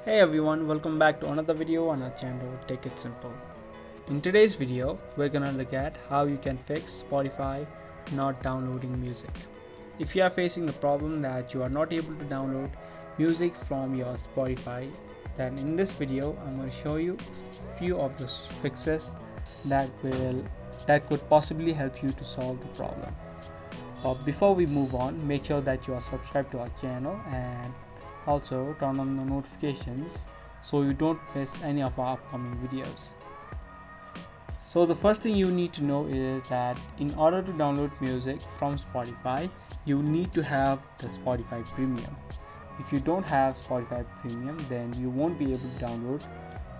Hey everyone, welcome back to another video on our channel Take It Simple. In today's video, we're gonna look at how you can fix Spotify not downloading music. If you are facing the problem that you are not able to download music from your Spotify, then in this video I'm going to show you a few of the fixes that could possibly help you to solve the problem. But before we move on, make sure that you are subscribed to our channel and also turn on the notifications so you don't miss any of our upcoming videos. So the first thing you need to know is that in order to download music from Spotify, you need to have the Spotify Premium. If you don't have Spotify Premium, then you won't be able to download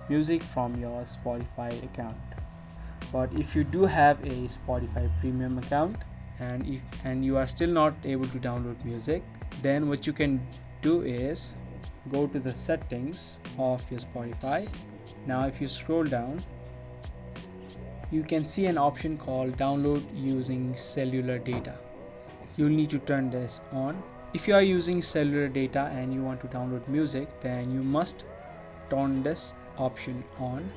music from your Spotify account. But if you do have a Spotify Premium account and you are still not able to download music, then what you can do is go to the settings of your Spotify. Now if you scroll down, you can see an option called download using cellular data. You'll need to turn this on. If you are using cellular data and you want to download music, then you must turn this option on.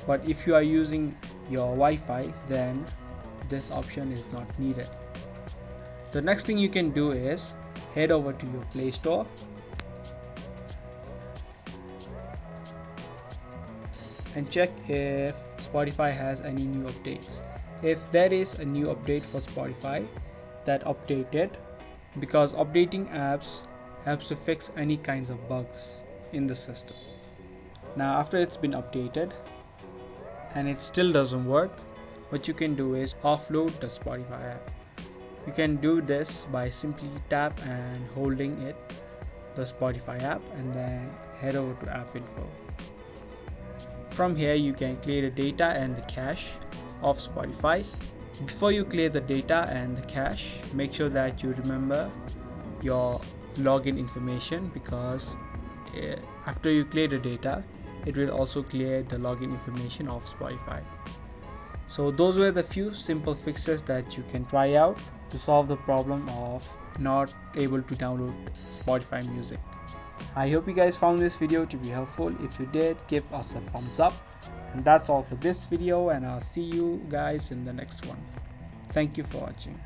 But if you are using your Wi-Fi, then this option is not needed. The next thing you can do is head over to your Play Store and check if Spotify has any new updates. If there is a new update for Spotify, that update it, because updating apps helps to fix any kinds of bugs in the system. Now after it's been updated and it still doesn't work, what you can do is offload the Spotify app. You can do this by simply tap and holding it, the Spotify app, and then head over to app info. From here you can clear the data and the cache of Spotify. Before you clear the data and the cache, make sure that you remember your login information, because after you clear the data, it will also clear the login information of Spotify. So those were the few simple fixes that you can try out to solve the problem of not able to download Spotify music. I hope you guys found this video to be helpful. If you did, give us a thumbs up. And that's all for this video, and I'll see you guys in the next one. Thank you for watching.